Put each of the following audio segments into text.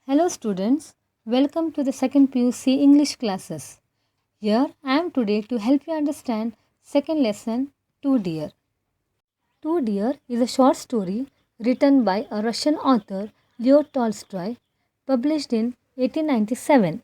Hello students, welcome to the second PUC English classes. Here I am today to help you understand second lesson Two Deer. Two Deer is a short story written by a Russian author Leo Tolstoy, published in 1897.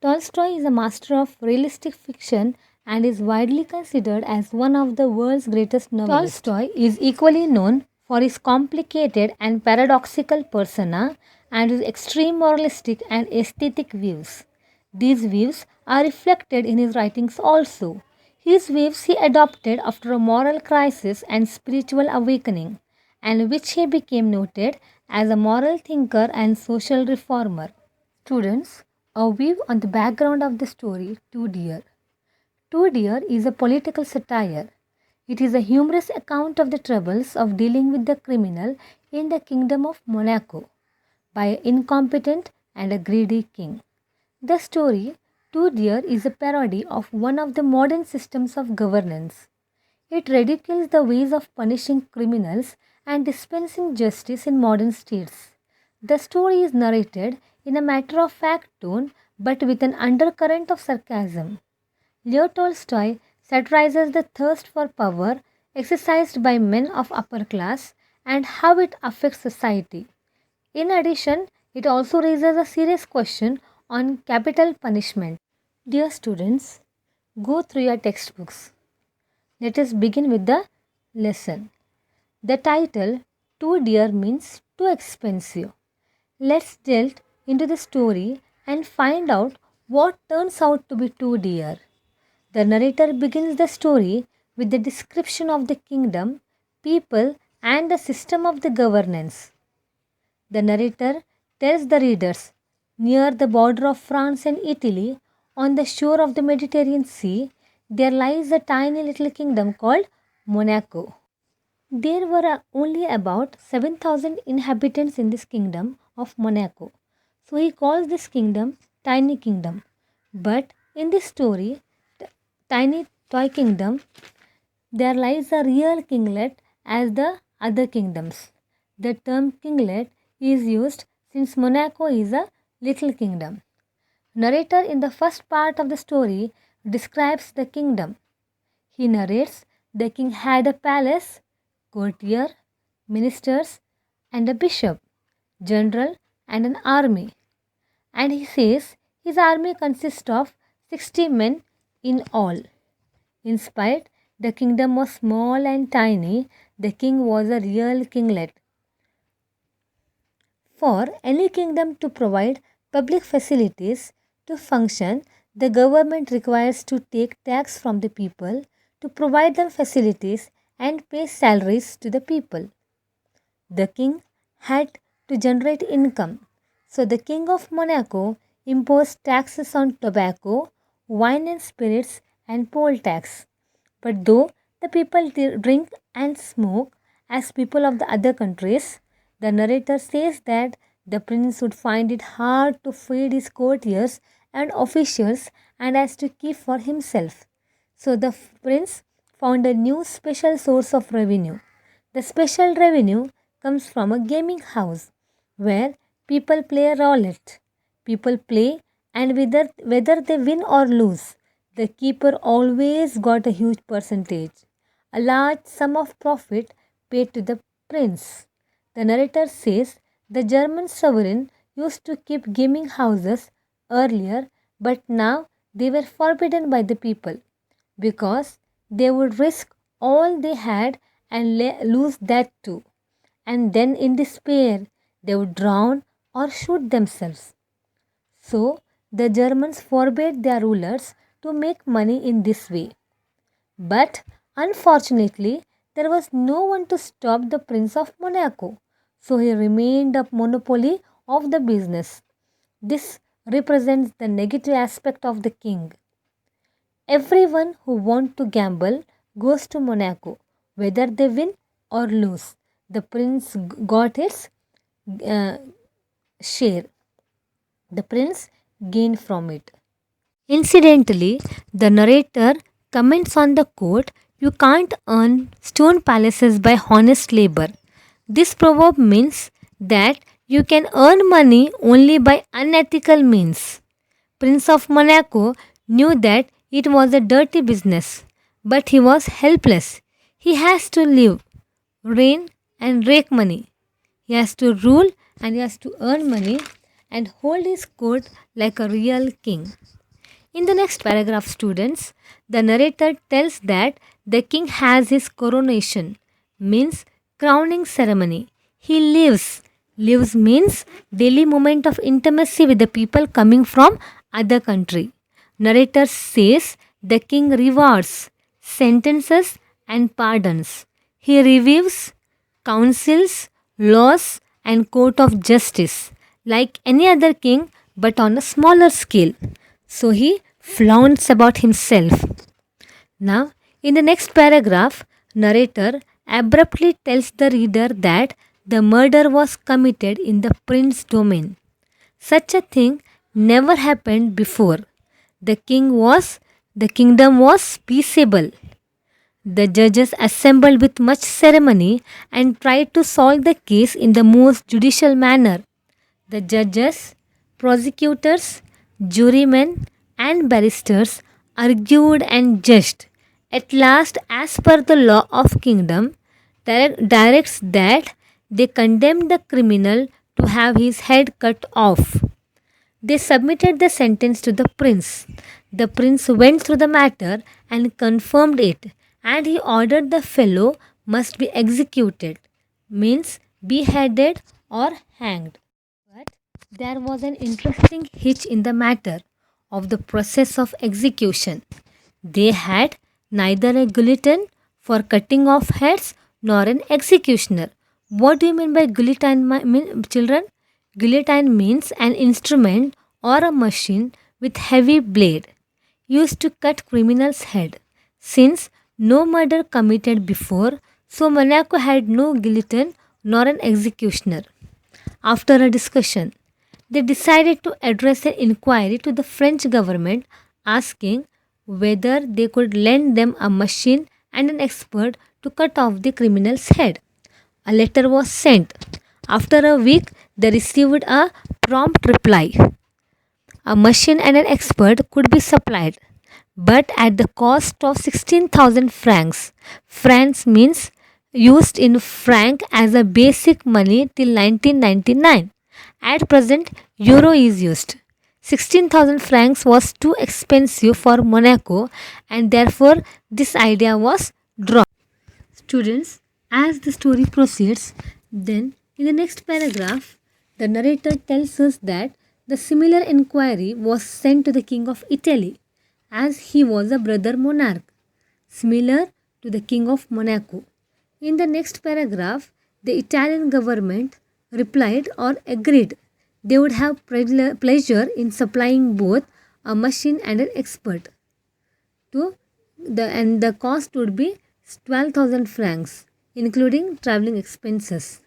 Tolstoy is a master of realistic fiction and is widely considered as one of the world's greatest novelists. Tolstoy is equally known for his complicated and paradoxical persona and his extreme moralistic and aesthetic views. These views are reflected in his writings also. His views he adopted after a moral crisis and spiritual awakening, and which he became noted as a moral thinker and social reformer. Students, a view on the background of the story Two Deer. Two Deer is a political satire. It is a humorous account of the troubles of dealing with the criminal in the kingdom of Monaco by an incompetent and a greedy king. The story Two Deer is a parody of one of the modern systems of governance. It ridicules the ways of punishing criminals and dispensing justice in modern states. The story is narrated in a matter of fact tone but with an undercurrent of sarcasm. Leo Tolstoy satirizes the thirst for power exercised by men of upper class and how it affects society. In addition, it also raises a serious question on capital punishment. Dear students, go through your textbooks. Let us begin with the lesson. The title Too Dear means too expensive. Let's delve into the story and find out what turns out to be too dear. The narrator begins the story with the description of the kingdom, people, and the system of the governance. The narrator tells the readers, near the border of France and Italy, on the shore of the Mediterranean Sea, there lies a tiny little kingdom called Monaco. There were only about 7,000 inhabitants in this kingdom of Monaco. So he calls this kingdom Tiny Kingdom. But in this story, Tiny Toy Kingdom, there lies a real kinglet as the other kingdoms. The term kinglet is used since Monaco is a little kingdom. Narrator in the first part of the story describes the kingdom. He narrates the king had a palace, courtier, ministers, and a bishop, general, and an army. And he says his army consists of 60 men in all. In spite the kingdom was small and tiny, the king was a real kinglet. For any kingdom to provide public facilities to function, the government requires to take tax from the people to provide them facilities and pay salaries to the people. The king had to generate income, so the king of Monaco imposed taxes on tobacco, wine and spirits, and poll tax. But though the people drink and smoke as people of the other countries, the narrator says that the prince would find it hard to feed his courtiers and officials and has to keep for himself. So the prince found a new special source of revenue. The special revenue comes from a gaming house where people play a roulette. People play, and whether they win or lose, the keeper always got a huge percentage, a large sum of profit paid to the prince. The narrator says the German sovereign used to keep gaming houses earlier, but now they were forbidden by the people because they would risk all they had and lose that too. And then, in despair, they would drown or shoot themselves. So, the Germans forbade their rulers to make money in this way. But unfortunately, there was no one to stop the Prince of Monaco, so he remained a monopoly of the business. This represents the negative aspect of the king. Everyone who wants to gamble goes to Monaco, whether they win or lose. The prince got its share. The prince gained from it. Incidentally, the narrator comments on the quote, "You can't earn stone palaces by honest labor." This proverb means that You can earn money only by unethical means. Prince of Monaco knew that it was a dirty business, but he was helpless. He has to live, reign, and rake money. He has to rule and he has to earn money and hold his court like a real king. In the next paragraph, students, the narrator tells that the king has his coronation, means crowning ceremony. He lives. Lives means daily moment of intimacy with the people coming from other country. Narrator says the king rewards, sentences and pardons. He reviews, counsels, laws and court of justice like any other king but on a smaller scale. So he flaunts about himself. Now, in the next paragraph, narrator abruptly tells the reader that the murder was committed in the prince's domain. Such a thing never happened before. The the kingdom was peaceable. The judges assembled with much ceremony and tried to solve the case in the most judicial manner. The judges, prosecutors, jurymen, and barristers argued and judged. At last, as per the law of kingdom, directs that they condemned the criminal to have his head cut off. They submitted the sentence to the prince. The prince went through the matter and confirmed it, and he ordered the fellow must be executed, means beheaded or hanged. But there was an interesting hitch in the matter of the process of execution. They had neither a guillotine for cutting off heads nor an executioner. What do you mean by guillotine, children? Guillotine means an instrument or a machine with heavy blade used to cut criminals' head. Since no murder committed before, so Monaco had no guillotine nor an executioner. After a discussion, they decided to address an inquiry to the French government asking whether they could lend them a machine and an expert to cut off the criminal's head. A letter was sent. After a week, they received a prompt reply. A machine and an expert could be supplied, but at the cost of 16,000 francs. Francs means used in franc as a basic money till 1999. At present, euro is used. 16,000 francs was too expensive for Monaco and therefore this idea was dropped. Students, as the story proceeds, then in the next paragraph, the narrator tells us that the similar inquiry was sent to the King of Italy as he was a brother monarch, similar to the King of Monaco. In the next paragraph, the Italian government replied or agreed they would have pleasure in supplying both a machine and an expert. And the cost would be 12,000 francs, including traveling expenses.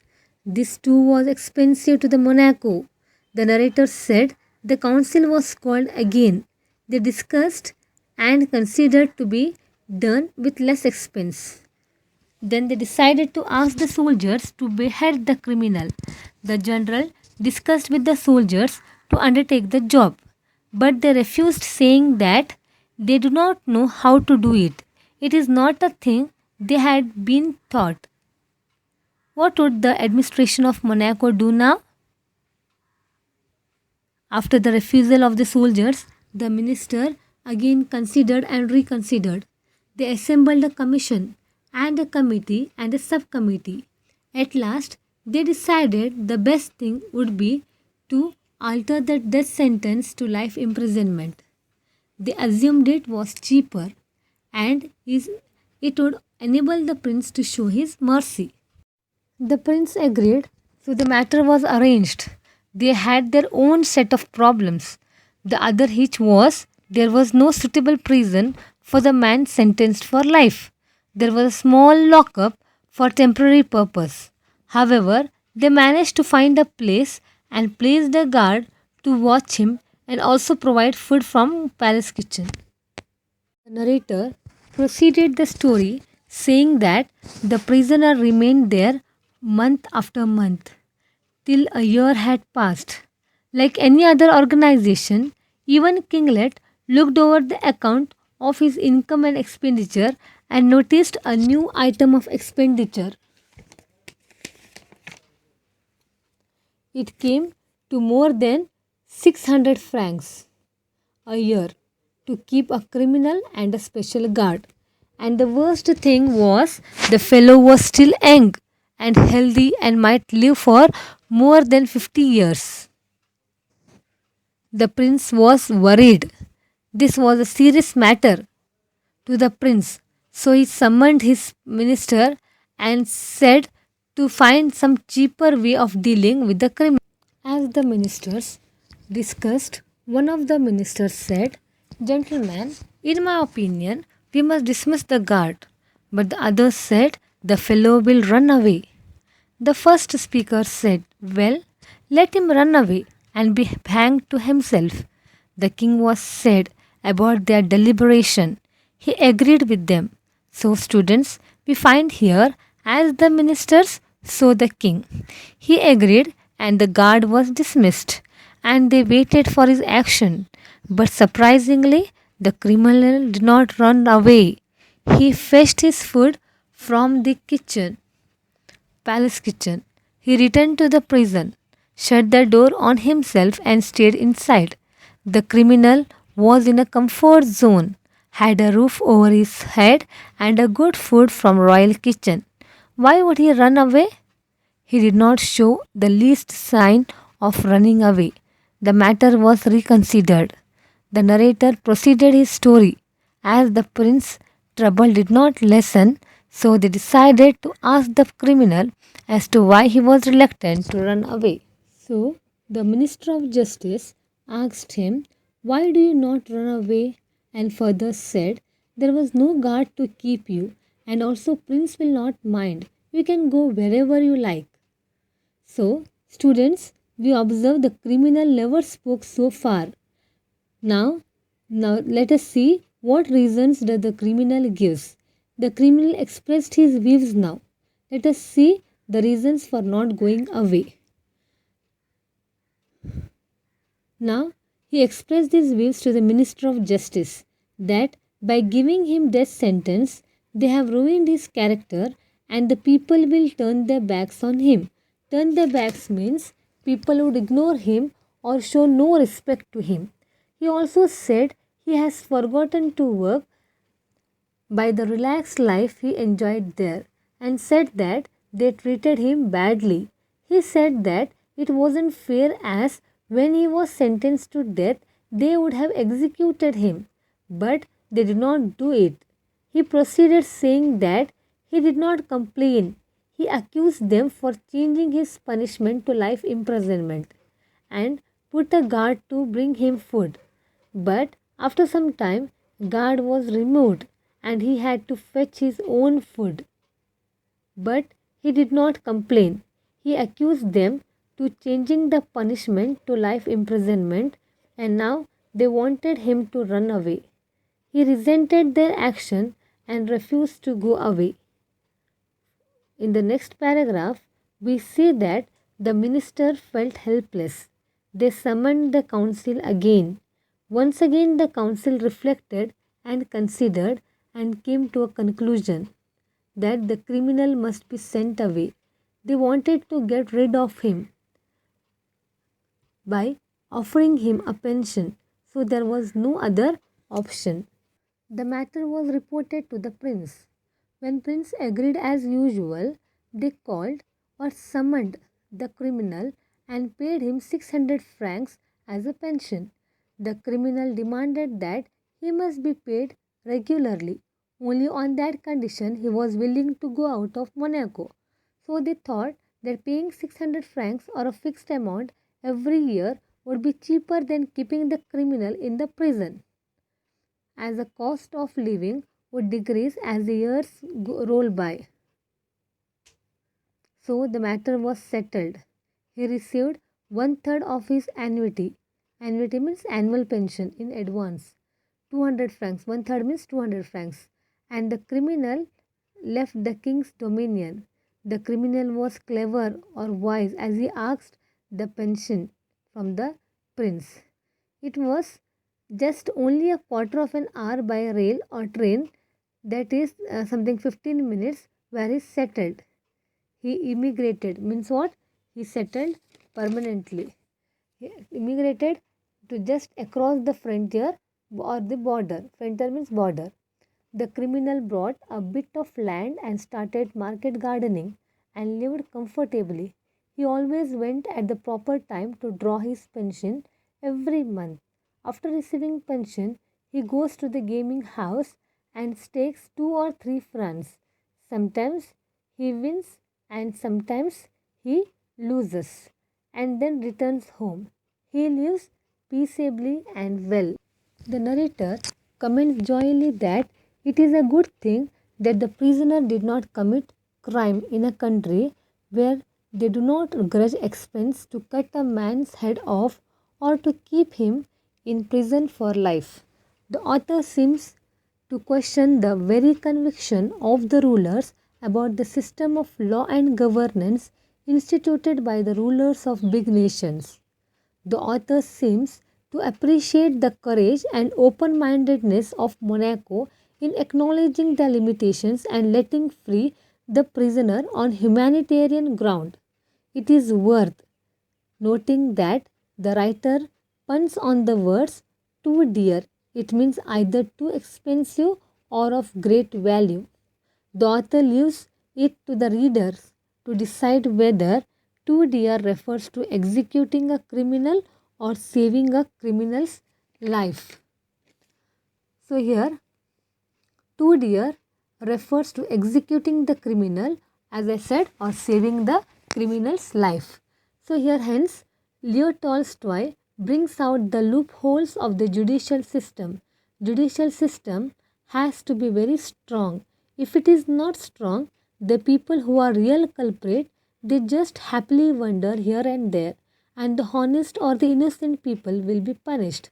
This too was expensive to the Monaco. The narrator said the council was called again. They discussed and considered to be done with less expense. Then they decided to ask the soldiers to behead the criminal. The general discussed with the soldiers to undertake the job, but they refused, saying that they do not know how to do it. It is not a thing they had been taught. What would the administration of Monaco do now? After the refusal of the soldiers, the minister again considered and reconsidered. They assembled a commission and a committee and a subcommittee. At last, they decided the best thing would be to alter the death sentence to life imprisonment. They assumed it was cheaper and it would enable the prince to show his mercy. The prince agreed, so the matter was arranged. They had their own set of problems. The other hitch was there was no suitable prison for the man sentenced for life. There was a small lockup for temporary purpose. However, they managed to find a place and placed a guard to watch him and also provide food from palace kitchen. The narrator proceeded the story saying that the prisoner remained there month after month till a year had passed. Like any other organization, even Kinglet looked over the account of his income and expenditure and noticed a new item of expenditure. It came to more than 600 francs a year to keep a criminal and a special guard. And the worst thing was the fellow was still young and healthy and might live for more than 50 years. The prince was worried. This was a serious matter to the prince. So he summoned his minister and said to find some cheaper way of dealing with the criminal. As the ministers discussed, one of the ministers said, "Gentlemen, in my opinion, we must dismiss the guard." But the others said, "The fellow will run away." The first speaker said, "Well, let him run away and be hanged to himself." The king was sad about their deliberation. He agreed with them. So, students, we find here as the ministers, so the king. He agreed and the guard was dismissed and they waited for his action. But surprisingly, the criminal did not run away. He fetched his food from the palace kitchen. He returned to the prison, shut the door on himself, and stayed inside. The criminal was in a comfort zone, had a roof over his head, and a good food from royal kitchen. Why would he run away? He did not show the least sign of running away. The matter was reconsidered. The narrator proceeded his story. As the prince's trouble did not lessen, so they decided to ask the criminal as to why he was reluctant to run away. So the Minister of Justice asked him, "Why do you not run away?" And further said, "There was no guard to keep you, and also Prince will not mind. You can go wherever you like." So, students, we observe the criminal never spoke so far. Now let us see what reasons does the criminal gives. The criminal expressed his views now. Let us see the reasons for not going away. Now, he expressed his views to the Minister of Justice that by giving him death sentence, they have ruined his character and the people will turn their backs on him. Turn their backs means people would ignore him or show no respect to him. He also said he has forgotten to work by the relaxed life he enjoyed there and said that they treated him badly. He said that it wasn't fair as when he was sentenced to death, they would have executed him, but they did not do it. He proceeded saying that he did not complain. He accused them for changing his punishment to life imprisonment and put a guard to bring him food. But after some time, guard was removed and he had to fetch his own food. But he did not complain. He accused them to changing the punishment to life imprisonment and now they wanted him to run away. He resented their action and refused to go away. In the next paragraph, we see that the minister felt helpless. They summoned the council again. Once again, the council reflected and considered and came to a conclusion that the criminal must be sent away. They wanted to get rid of him by offering him a pension, so there was no other option. The matter was reported to the prince. When prince agreed as usual, they called or summoned the criminal and paid him 600 francs as a pension. The criminal demanded that he must be paid regularly. Only on that condition he was willing to go out of Monaco. So they thought that paying 600 francs or a fixed amount every year would be cheaper than keeping the criminal in the prison, as the cost of living would decrease as the years roll by. So the matter was settled. He received one third of his annuity. Annuity means annual pension in advance. 200 francs. One third means 200 francs. And the criminal left the king's dominion. The criminal was clever or wise as he asked the pension from the prince. It was just only a quarter of an hour by rail or train, that is something 15 minutes, where he settled. He immigrated, means what? He settled permanently. He immigrated to just across the frontier or the border. Frontier means border. The criminal bought a bit of land and started market gardening and lived comfortably. He always went at the proper time to draw his pension every month. After receiving pension, he goes to the gaming house and stakes 2 or 3 francs. Sometimes he wins and sometimes he loses and then returns home. He lives peaceably and well. The narrator comments joyfully that it is a good thing that the prisoner did not commit crime in a country where they do not grudge expense to cut a man's head off or to keep him in prison for life. The author seems to question the very conviction of the rulers about the system of law and governance instituted by the rulers of big nations. The author seems to appreciate the courage and open mindedness of Monaco in acknowledging the limitations and letting free the prisoner on humanitarian ground. It is worth noting that the writer puns on the words too dear. It means either too expensive or of great value. The author leaves it to the readers to decide whether too dear refers to executing a criminal or saving a criminal's life. So here, too dear refers to executing the criminal, as I said, or saving the criminal's life. So here hence, Leo Tolstoy brings out the loopholes of the judicial system. Judicial system has to be very strong. If it is not strong, the people who are real culprit, they just happily wander here and there, and the honest or the innocent people will be punished.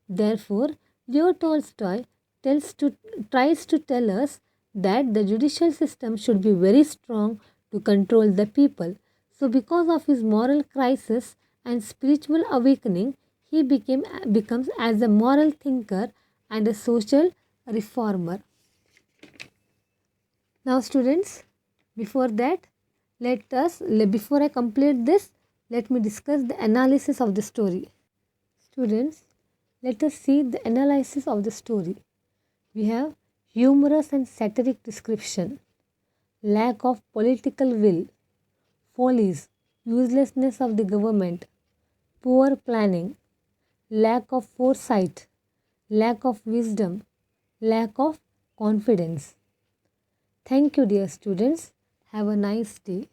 Therefore, Leo Tolstoy tries to tell us that the judicial system should be very strong to control the people. So, because of his moral crisis and spiritual awakening, he becomes as a moral thinker and a social reformer. Now, students, before that, before I complete this, let me discuss the analysis of the story. Students, let us see the analysis of the story. We have humorous and satiric description, lack of political will, follies, uselessness of the government, poor planning, lack of foresight, lack of wisdom, lack of confidence. Thank you, dear students. Have a nice day.